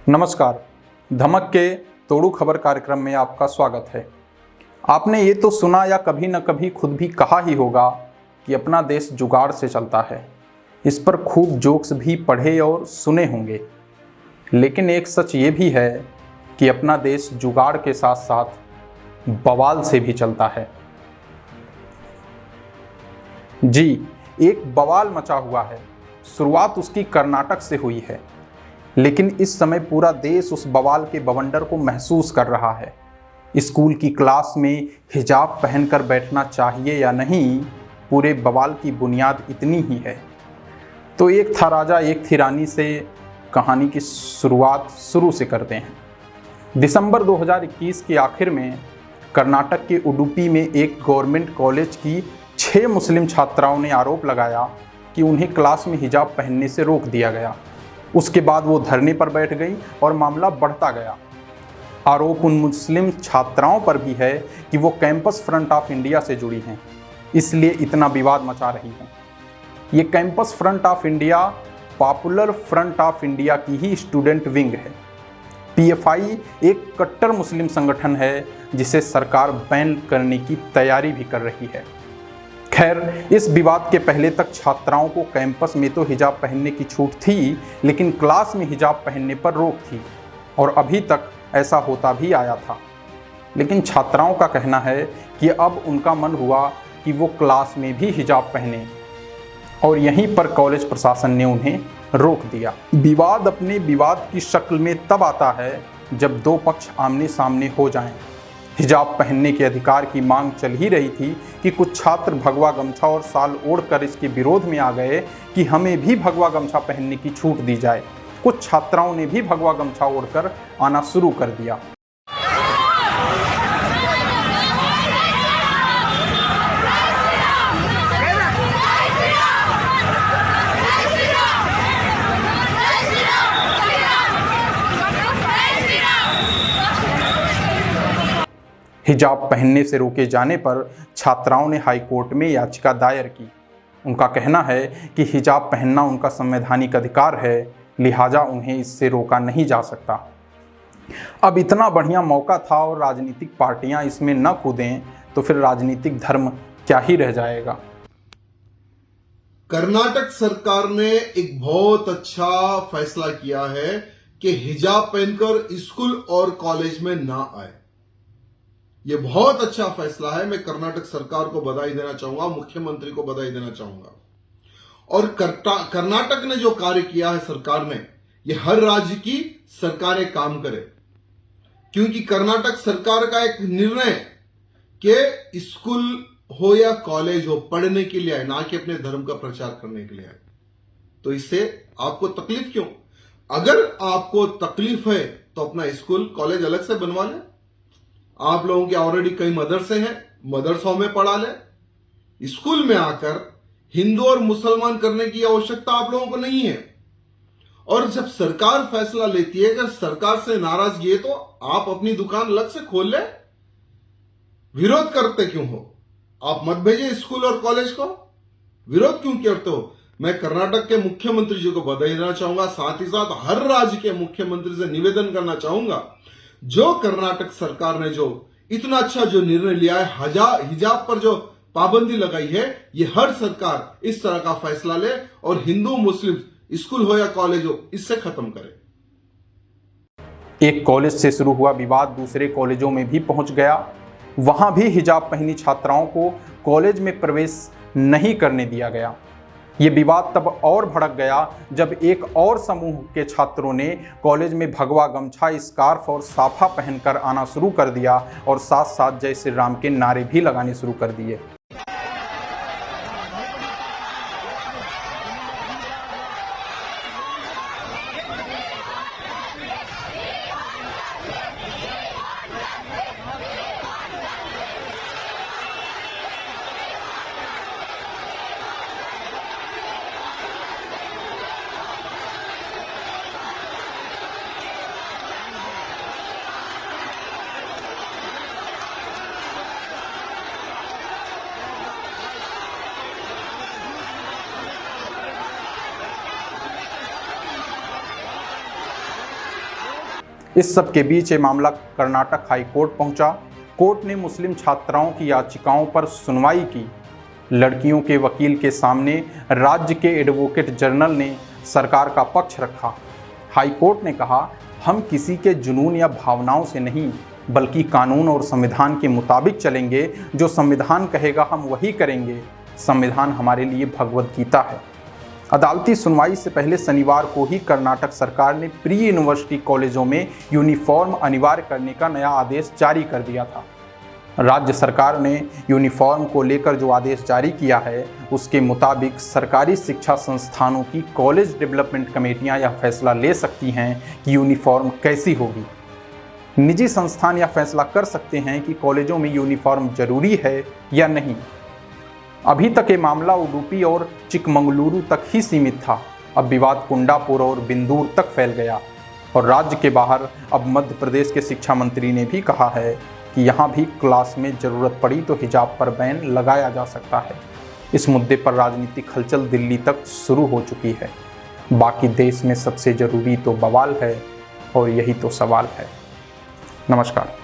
नमस्कार। धमक के तोड़ू खबर कार्यक्रम में आपका स्वागत है। आपने ये तो सुना या कभी न कभी खुद भी कहा ही होगा कि अपना देश जुगाड़ से चलता है। इस पर खूब जोक्स भी पढ़े और सुने होंगे। लेकिन एक सच ये भी है कि अपना देश जुगाड़ के साथ साथ बवाल से भी चलता है। जी, एक बवाल मचा हुआ है। शुरुआत उसकी कर्नाटक से हुई है, लेकिन इस समय पूरा देश उस बवाल के बवंडर को महसूस कर रहा है। स्कूल की क्लास में हिजाब पहनकर बैठना चाहिए या नहीं, पूरे बवाल की बुनियाद इतनी ही है। तो एक था राजा एक थी रानी से कहानी की शुरुआत शुरू से करते हैं। दिसंबर 2021 के आखिर में कर्नाटक के उडुपी में एक गवर्नमेंट कॉलेज की 6 मुस्लिम छात्राओं ने आरोप लगाया कि उन्हें क्लास में हिजाब पहनने से रोक दिया गया। उसके बाद वो धरने पर बैठ गई और मामला बढ़ता गया। आरोप उन मुस्लिम छात्राओं पर भी है कि वो कैंपस फ्रंट ऑफ इंडिया से जुड़ी हैं, इसलिए इतना विवाद मचा रही हैं। ये campus front of India popular front of India की ही स्टूडेंट विंग है। पीएफआई एक कट्टर मुस्लिम संगठन है जिसे सरकार बैन करने की तैयारी भी कर रही है। खैर, इस विवाद के पहले तक छात्राओं को कैंपस में तो हिजाब पहनने की छूट थी, लेकिन क्लास में हिजाब पहनने पर रोक थी और अभी तक ऐसा होता भी आया था। लेकिन छात्राओं का कहना है कि अब उनका मन हुआ कि वो क्लास में भी हिजाब पहने और यहीं पर कॉलेज प्रशासन ने उन्हें रोक दिया। विवाद अपने विवाद की शक्ल में तब आता है जब दो पक्ष आमने सामने हो जाएं। हिजाब पहनने के अधिकार की मांग चल ही रही थी कि कुछ छात्र भगवा गमछा और शाल ओढ़कर इसके विरोध में आ गए कि हमें भी भगवा गमछा पहनने की छूट दी जाए। कुछ छात्राओं ने भी भगवा गमछा ओढ़कर आना शुरू कर दिया। हिजाब पहनने से रोके जाने पर छात्राओं ने हाई कोर्ट में याचिका दायर की। उनका कहना है कि हिजाब पहनना उनका संवैधानिक अधिकार है, लिहाजा उन्हें इससे रोका नहीं जा सकता। अब इतना बढ़िया मौका था और राजनीतिक पार्टियां इसमें न कूदें तो फिर राजनीतिक धर्म क्या ही रह जाएगा। कर्नाटक सरकार ने एक बहुत अच्छा फैसला किया है कि हिजाब पहनकर स्कूल और कॉलेज में ना आए। यह बहुत अच्छा फैसला है। मैं कर्नाटक सरकार को बधाई देना चाहूंगा, मुख्यमंत्री को बधाई देना चाहूंगा। और कर्नाटक ने जो कार्य किया है सरकार ने, यह हर राज्य की सरकारें काम करें, क्योंकि कर्नाटक सरकार का एक निर्णय कि स्कूल हो या कॉलेज हो, पढ़ने के लिए आए, ना कि अपने धर्म का प्रचार करने के लिए आए। तो इससे आपको तकलीफ क्यों? अगर आपको तकलीफ है तो अपना स्कूल कॉलेज अलग से बनवा ले। आप लोगों के ऑलरेडी कई मदरसे हैं, मदरसों में पढ़ा ले। स्कूल में आकर हिंदू और मुसलमान करने की आवश्यकता आप लोगों को नहीं है। और जब सरकार फैसला लेती है, अगर सरकार से नाराजगी है तो आप अपनी दुकान अलग से खोल ले। विरोध करते क्यों हो? आप मत भेजिए स्कूल और कॉलेज को। विरोध क्यों करते हो? मैं कर्नाटक के मुख्यमंत्री जी को बधाई देना चाहूंगा, साथ ही साथ हर राज्य के मुख्यमंत्री से निवेदन करना चाहूंगा, जो कर्नाटक सरकार ने जो इतना अच्छा जो निर्णय लिया है, हिजाब पर जो पाबंदी लगाई है, ये हर सरकार इस तरह का फैसला ले और हिंदू मुस्लिम स्कूल हो या कॉलेज हो, इससे खत्म करे। एक कॉलेज से शुरू हुआ विवाद दूसरे कॉलेजों में भी पहुंच गया। वहां भी हिजाब पहनी छात्राओं को कॉलेज में प्रवेश नहीं करने दिया गया। ये विवाद तब और भड़क गया जब एक और समूह के छात्रों ने कॉलेज में भगवा गमछा, स्कार्फ और साफा पहनकर आना शुरू कर दिया और साथ साथ जय श्री राम के नारे भी लगाने शुरू कर दिए। इस सब के बीच ये मामला कर्नाटक हाई कोर्ट पहुंचा। कोर्ट ने मुस्लिम छात्राओं की याचिकाओं पर सुनवाई की। लड़कियों के वकील के सामने राज्य के एडवोकेट जनरल ने सरकार का पक्ष रखा। हाई कोर्ट ने कहा, हम किसी के जुनून या भावनाओं से नहीं बल्कि कानून और संविधान के मुताबिक चलेंगे। जो संविधान कहेगा हम वही करेंगे। संविधान हमारे लिए भगवद गीता है। अदालती सुनवाई से पहले शनिवार को ही कर्नाटक सरकार ने प्री यूनिवर्सिटी कॉलेजों में यूनिफॉर्म अनिवार्य करने का नया आदेश जारी कर दिया था। राज्य सरकार ने यूनिफॉर्म को लेकर जो आदेश जारी किया है उसके मुताबिक सरकारी शिक्षा संस्थानों की कॉलेज डेवलपमेंट कमेटियां यह फैसला ले सकती हैं कि यूनिफॉर्म कैसी होगी। निजी संस्थान यह फैसला कर सकते हैं कि कॉलेजों में यूनिफॉर्म जरूरी है या नहीं। अभी तक ये मामला उडुपी और चिकमंगलुरु तक ही सीमित था। अब विवाद कुंडापुर और बिंदूर तक फैल गया और राज्य के बाहर अब मध्य प्रदेश के शिक्षा मंत्री ने भी कहा है कि यहाँ भी क्लास में ज़रूरत पड़ी तो हिजाब पर बैन लगाया जा सकता है। इस मुद्दे पर राजनीतिक हलचल दिल्ली तक शुरू हो चुकी है। बाकी देश में सबसे ज़रूरी तो बवाल है और यही तो सवाल है। नमस्कार।